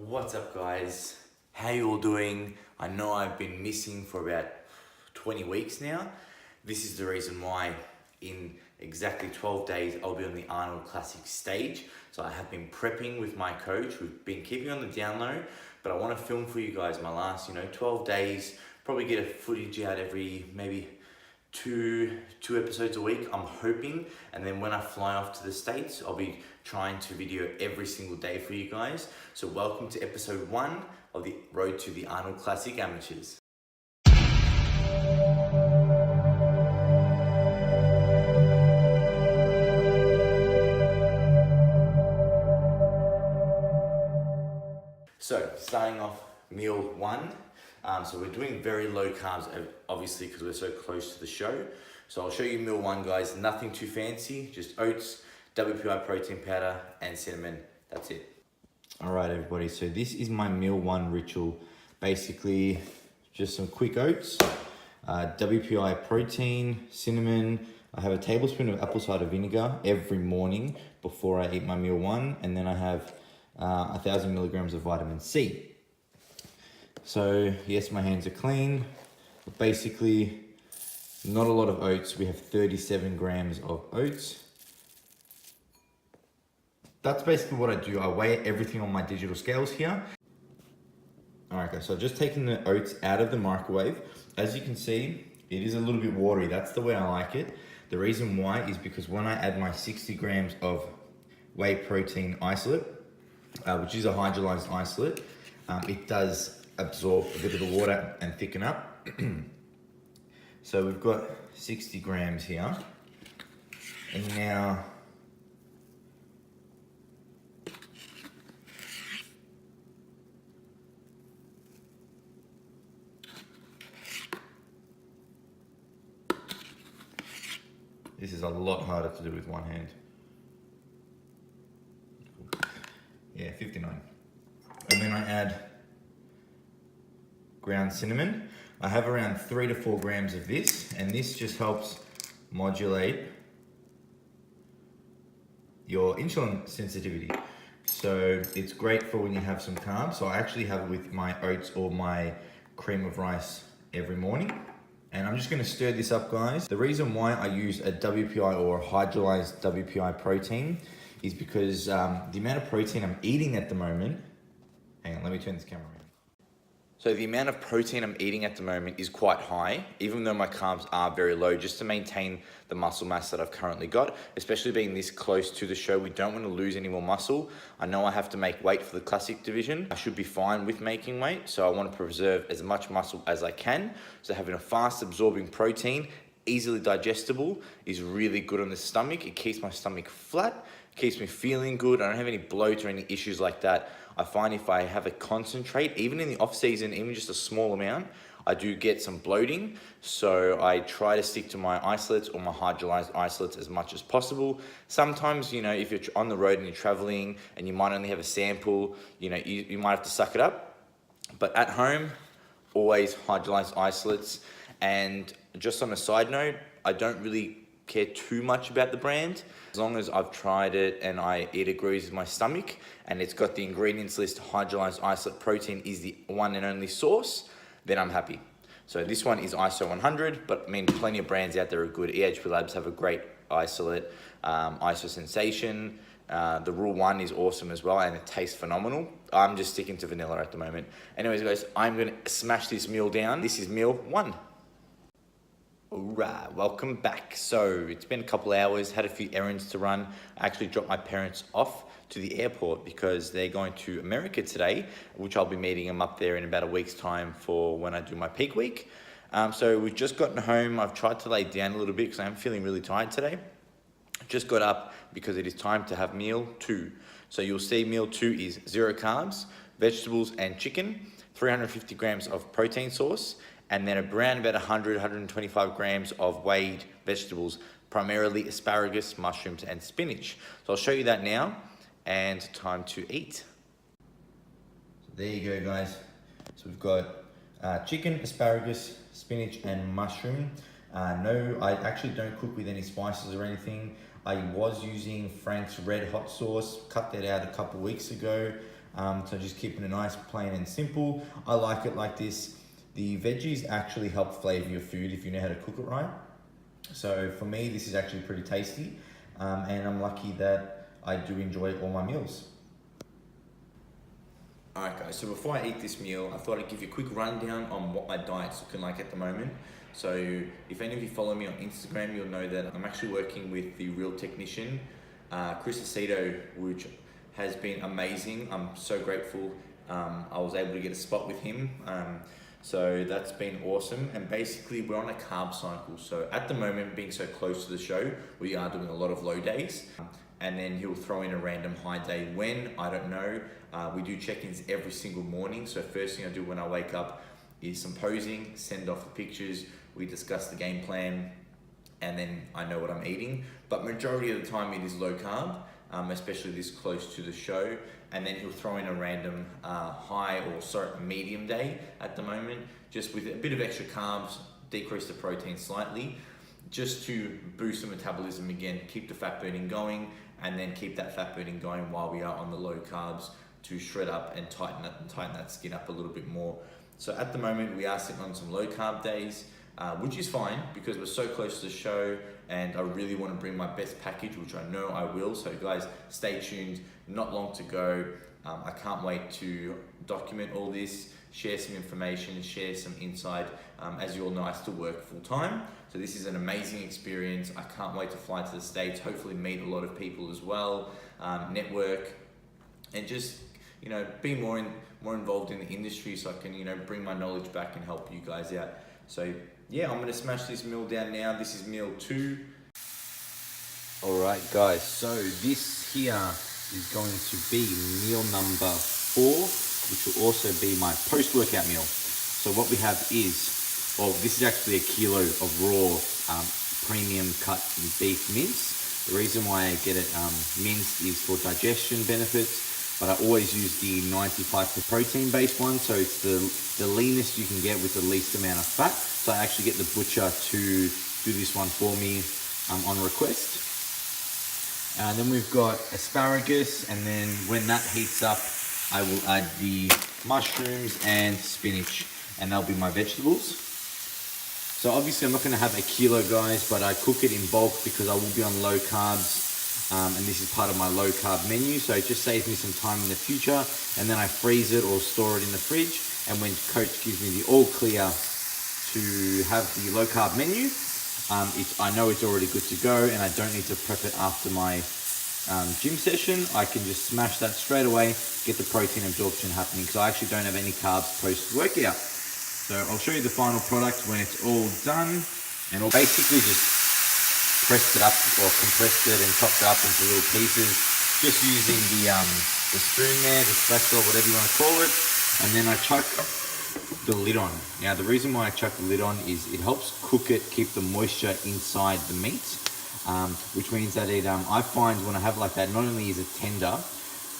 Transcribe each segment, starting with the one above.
What's up, guys? How you all doing? I know I've been missing for about 20 weeks now. This is the reason why. In exactly 12 days I'll be on the Arnold Classic stage. So I have been prepping with my coach. We've been keeping on the down low, but I want to film for you guys my last 12 days, probably get a footage out every maybe two episodes a week, I'm hoping. And then when I fly off to the States, I'll be trying to video every single day for you guys. So welcome to episode 1 of the Road to the Arnold Classic Amateurs. So starting off meal 1. So we're doing very low carbs, obviously, because we're so close to the show. So I'll show you meal 1, guys. Nothing too fancy, just oats, WPI protein powder, and cinnamon. That's it. All right, everybody. So this is my meal 1 ritual. Basically, just some quick oats, WPI protein, cinnamon. I have a tablespoon of apple cider vinegar every morning before I eat my meal 1, and then I have 1,000 milligrams of vitamin C. So yes, my hands are clean, but basically not a lot of oats. We have 37 grams of oats. That's basically what I do. I weigh everything on my digital scales here. All right, guys, so I've just taken the oats out of the microwave. As you can see, it is a little bit watery. That's the way I like it. The reason why is because when I add my 60 grams of whey protein isolate, which is a hydrolyzed isolate, it does absorb a bit of the water and thicken up. So we've got 60 grams here. And now this is a lot harder to do with one hand. Yeah, 59. And then I add ground cinnamon. I have around 3 to 4 grams of this, and this just helps modulate your insulin sensitivity. So it's great for when you have some carbs. So I actually have it with my oats or my cream of rice every morning. And I'm just gonna stir this up, guys. The reason why I use a WPI or hydrolyzed WPI protein is because the amount of protein I'm eating at the moment, hang on, let me turn this camera around. So the amount of protein I'm eating at the moment is quite high, even though my carbs are very low, just to maintain the muscle mass that I've currently got, especially being this close to the show. We don't want to lose any more muscle. I know I have to make weight for the classic division. I should be fine with making weight, so I want to preserve as much muscle as I can. So having a fast absorbing protein, easily digestible, is really good on the stomach. It keeps my stomach flat, keeps me feeling good. I don't have any bloat or any issues like that. I find if I have a concentrate, even in the off season, even just a small amount, I do get some bloating. So I try to stick to my isolates or my hydrolyzed isolates as much as possible. Sometimes, if you're on the road and you're traveling and you might only have a sample, you might have to suck it up. But at home, always hydrolyzed isolates. And just on a side note, I don't really care too much about the brand. As long as I've tried it and it agrees with my stomach and it's got the ingredients list, hydrolyzed isolate protein is the one and only source, then I'm happy. So this one is ISO 100, but plenty of brands out there are good. EHP Labs have a great isolate, ISO Sensation. The Rule 1 is awesome as well, and it tastes phenomenal. I'm just sticking to vanilla at the moment. Anyways, guys, I'm gonna smash this meal down. This is meal 1. Alright, welcome back. So it's been a couple hours, had a few errands to run. I actually dropped my parents off to the airport because they're going to America today, which I'll be meeting them up there in about a week's time for when I do my peak week. So we've just gotten home. I've tried to lay down a little bit because I'm feeling really tired today. Just got up because it is time to have meal 2. So you'll see meal 2 is 0 carbs, vegetables and chicken, 350 grams of protein source, and then around about 125 grams of weighed vegetables, primarily asparagus, mushrooms, and spinach. So I'll show you that now, and time to eat. So there you go, guys. So we've got chicken, asparagus, spinach, and mushroom. No, I actually don't cook with any spices or anything. I was using Frank's Red Hot sauce, cut that out a couple weeks ago. So just keeping it nice, plain and simple. I like it like this. The veggies actually help flavor your food if you know how to cook it right. So for me, this is actually pretty tasty, and I'm lucky that I do enjoy all my meals. Alright guys, so before I eat this meal, I thought I'd give you a quick rundown on what my diet's looking like at the moment. So if any of you follow me on Instagram, you'll know that I'm actually working with the Real Technician, Chris Aceto, which has been amazing. I'm so grateful I was able to get a spot with him. So that's been awesome. And basically we're on a carb cycle. So at the moment, being so close to the show, we are doing a lot of low days. And then he'll throw in a random high day when, I don't know. We do check-ins every single morning. So first thing I do when I wake up is some posing, send off the pictures, we discuss the game plan, and then I know what I'm eating. But majority of the time it is low carb, especially this close to the show. And then he'll throw in a random medium day at the moment, just with a bit of extra carbs, decrease the protein slightly, just to boost the metabolism again, keep the fat burning going, and then keep that fat burning going while we are on the low carbs to shred up and tighten that skin up a little bit more. So at the moment we are sitting on some low carb days, which is fine because we're so close to the show and I really want to bring my best package, which I know I will. So guys, stay tuned, not long to go. I can't wait to document all this, share some information, share some insight. As you all know, I still work full time. So this is an amazing experience. I can't wait to fly to the States, hopefully meet a lot of people as well, network, and just, you know, be more involved in the industry so I can, you know, bring my knowledge back and help you guys out. So yeah, I'm gonna smash this meal down now. This is meal 2. All right, guys, so this here is going to be meal number 4, which will also be my post-workout meal. So what we have is, well, this is actually a kilo of raw premium cut beef mince. The reason why I get it minced is for digestion benefits, but I always use the 95% protein-based one, so it's the leanest you can get with the least amount of fat. So I actually get the butcher to do this one for me on request. And then we've got asparagus, and then when that heats up, I will add the mushrooms and spinach, and that'll be my vegetables. So obviously I'm not gonna have a kilo, guys, but I cook it in bulk because I will be on low carbs. And this is part of my low carb menu, so it just saves me some time in the future, and then I freeze it or store it in the fridge, and when coach gives me the all clear to have the low carb menu, I know it's already good to go and I don't need to prep it after my gym session. I can just smash that straight away, get the protein absorption happening, because I actually don't have any carbs post workout. So I'll show you the final product when it's all done, and I'll basically just pressed it up or compressed it and chopped it up into little pieces, just using the spoon there, the spatula, whatever you want to call it, and then I chuck the lid on. Now the reason why I chuck the lid on is it helps cook it, keep the moisture inside the meat, which means that I find when I have like that, not only is it tender,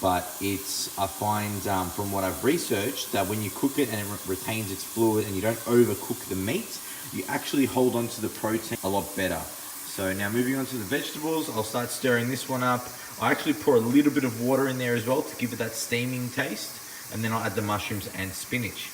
but I find from what I've researched that when you cook it and it retains its fluid and you don't overcook the meat, you actually hold on to the protein a lot better. So now moving on to the vegetables, I'll start stirring this one up. I actually pour a little bit of water in there as well to give it that steaming taste, and then I'll add the mushrooms and spinach.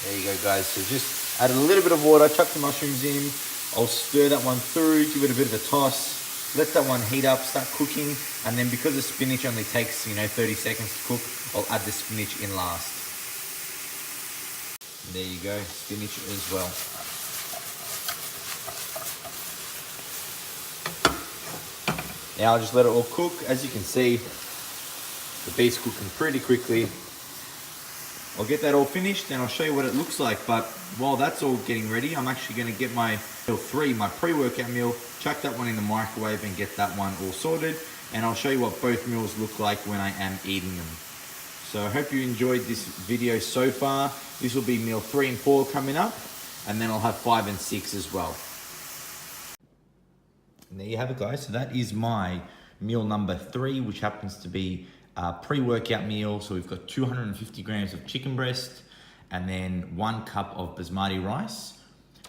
There you go, guys. So just add a little bit of water, chuck the mushrooms in. I'll stir that one through, give it a bit of a toss, let that one heat up, start cooking, and then because the spinach only takes, 30 seconds to cook, I'll add the spinach in last. There you go, spinach as well. Now I'll just let it all cook. As you can see, the beef's cooking pretty quickly. I'll get that all finished and I'll show you what it looks like. But while that's all getting ready, I'm actually going to get my meal 3, my pre-workout meal, chuck that one in the microwave and get that one all sorted. And I'll show you what both meals look like when I am eating them. So I hope you enjoyed this video so far. This will be meal 3 and 4 coming up, and then I'll have 5 and 6 as well. And there you have it, guys. So that is my meal number 3, which happens to be a pre-workout meal. So we've got 250 grams of chicken breast, and then 1 cup of basmati rice.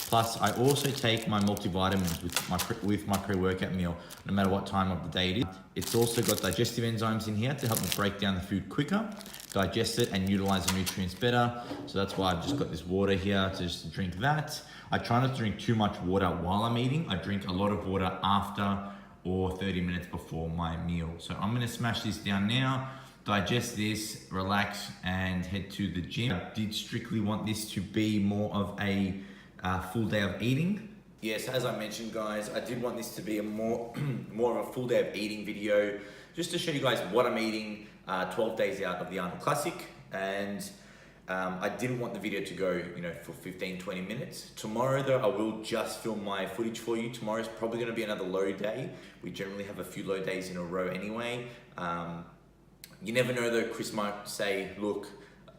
Plus, I also take my multivitamins with my pre-workout meal, no matter what time of the day it is. It's also got digestive enzymes in here to help me break down the food quicker, digest it, and utilize the nutrients better. So that's why I've just got this water here to just drink that. I try not to drink too much water while I'm eating. I drink a lot of water after or 30 minutes before my meal. So I'm gonna smash this down now, digest this, relax, and head to the gym. I did strictly want this to be more of a full day of eating. Yes, as I mentioned, guys, I did want this to be a more of a full day of eating video, just to show you guys what I'm eating 12 days out of the Arnold Classic. And I didn't want the video to go, for 15-20 minutes. Tomorrow though, I will just film my footage for you. Tomorrow's probably gonna be another low day. We generally have a few low days in a row anyway. You never know though, Chris might say, look,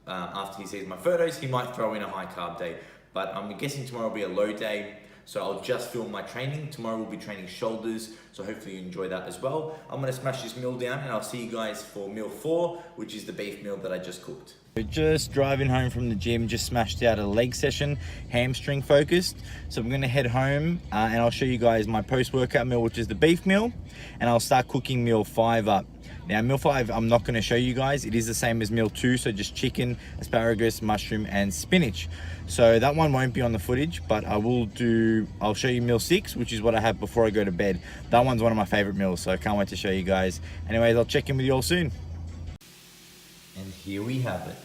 after he sees my photos, he might throw in a high carb day. But I'm guessing tomorrow will be a low day, so I'll just film my training. Tomorrow we'll be training shoulders, so hopefully you enjoy that as well. I'm gonna smash this meal down and I'll see you guys for meal 4, which is the beef meal that I just cooked. We're just driving home from the gym, just smashed out a leg session, hamstring focused. So I'm gonna head home and I'll show you guys my post-workout meal, which is the beef meal, and I'll start cooking meal 5 up. Now, meal 5, I'm not gonna show you guys. It is the same as meal 2, so just chicken, asparagus, mushroom, and spinach. So that one won't be on the footage, but I'll show you meal 6, which is what I have before I go to bed. That one's one of my favorite meals, so I can't wait to show you guys. Anyways, I'll check in with you all soon. And here we have it.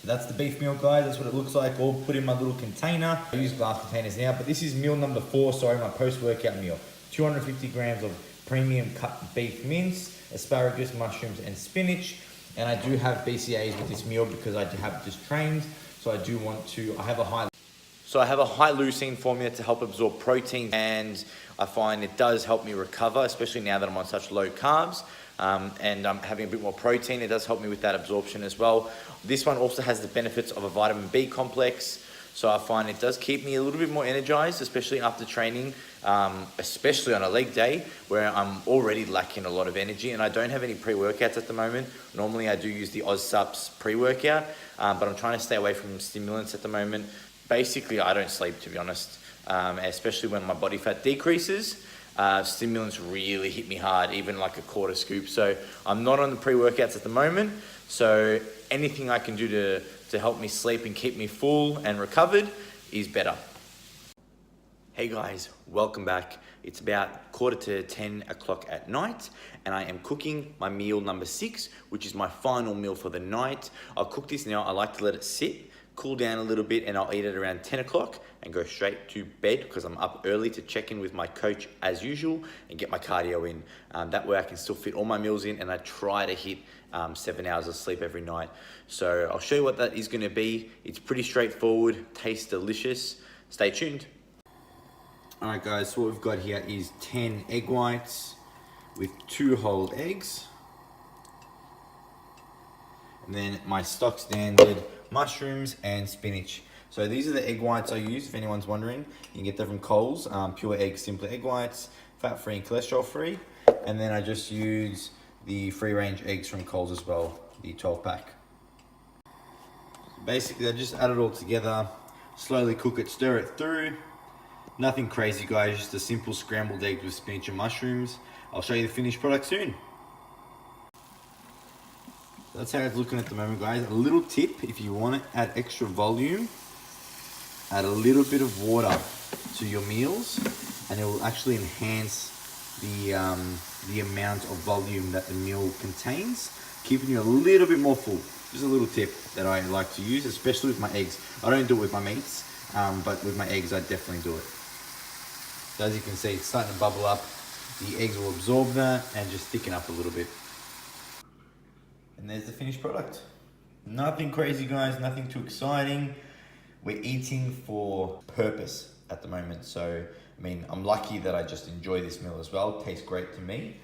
So that's the beef meal, guys. That's what it looks like, all put in my little container. I use glass containers now, but this is meal number 4, my post-workout meal. 250 grams of premium cut beef mince, asparagus, mushrooms, and spinach. And I do have BCAAs with this meal because I have just trained. So I have a high leucine formula to help absorb protein, and I find it does help me recover, especially now that I'm on such low carbs. And I'm having a bit more protein. It does help me with that absorption as well. This one also has the benefits of a vitamin B complex. So I find it does keep me a little bit more energized, especially after training, especially on a leg day where I'm already lacking a lot of energy and I don't have any pre-workouts at the moment. Normally I do use the SUPPS pre-workout, but I'm trying to stay away from stimulants at the moment. Basically, I don't sleep, to be honest, especially when my body fat decreases. Stimulants really hit me hard, even like a quarter scoop. So I'm not on the pre-workouts at the moment. So anything I can do to help me sleep and keep me full and recovered is better. Hey guys, welcome back. It's about 10:15 at night and I am cooking my meal number 6, which is my final meal for the night. I'll cook this now. I like to let it sit, cool down a little bit, and I'll eat it around 10 o'clock and go straight to bed because I'm up early to check in with my coach as usual and get my cardio in. That way I can still fit all my meals in and I try to hit 7 hours of sleep every night. So I'll show you what that is gonna be. It's pretty straightforward, tastes delicious. Stay tuned. All right guys, so what we've got here is 10 egg whites with 2 whole eggs. And then my stock standard mushrooms and spinach. So these are the egg whites I use, if anyone's wondering. You can get them from Coles, pure egg, simpler egg whites, fat-free and cholesterol-free. And then I just use the free-range eggs from Coles as well, the 12-pack. Basically, I just add it all together, slowly cook it, stir it through. Nothing crazy, guys, just a simple scrambled egg with spinach and mushrooms. I'll show you the finished product soon. That's how it's looking at the moment, guys. A little tip, if you want to add extra volume, add a little bit of water to your meals and it will actually enhance the amount of volume that the meal contains, keeping you a little bit more full. Just a little tip that I like to use, especially with my eggs. I don't do it with my meats, but with my eggs I definitely do it. So as you can see, it's starting to bubble up. The eggs will absorb that and just thicken up a little bit. And there's the finished product. Nothing crazy, guys, nothing too exciting. We're eating for purpose at the moment. So, I mean, I'm lucky that I just enjoy this meal as well. It tastes great to me.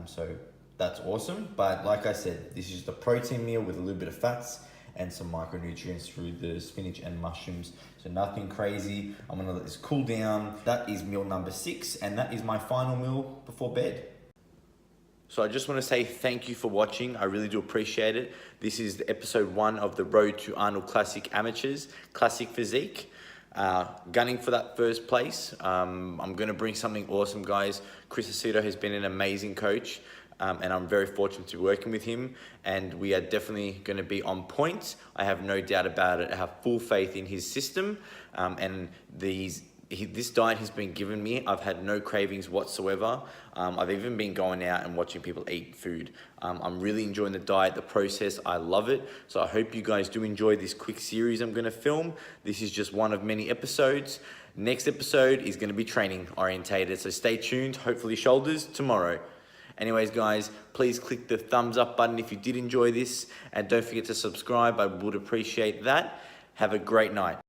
So that's awesome. But like I said, this is just a protein meal with a little bit of fats and some micronutrients through the spinach and mushrooms. So nothing crazy. I'm gonna let this cool down. That is meal number 6, and that is my final meal before bed. So I just want to say thank you for watching. I really do appreciate it. This is episode 1 of the Road to Arnold Classic Amateurs Classic Physique. gunning for that first place. I'm going to bring something awesome, guys. Chris Aceto has been an amazing coach, and I'm very fortunate to be working with him, and we are definitely going to be on point. I have no doubt about it. I have full faith in his system, and this diet he's been giving me, I've had no cravings whatsoever. I've even been going out and watching people eat food. I'm really enjoying the diet, the process. I love it. So I hope you guys do enjoy this quick series I'm going to film. This is just one of many episodes. Next episode is going to be training orientated, so stay tuned. Hopefully shoulders tomorrow. Anyways, guys, please click the thumbs up button if you did enjoy this, and don't forget to subscribe. I would appreciate that. Have a great night.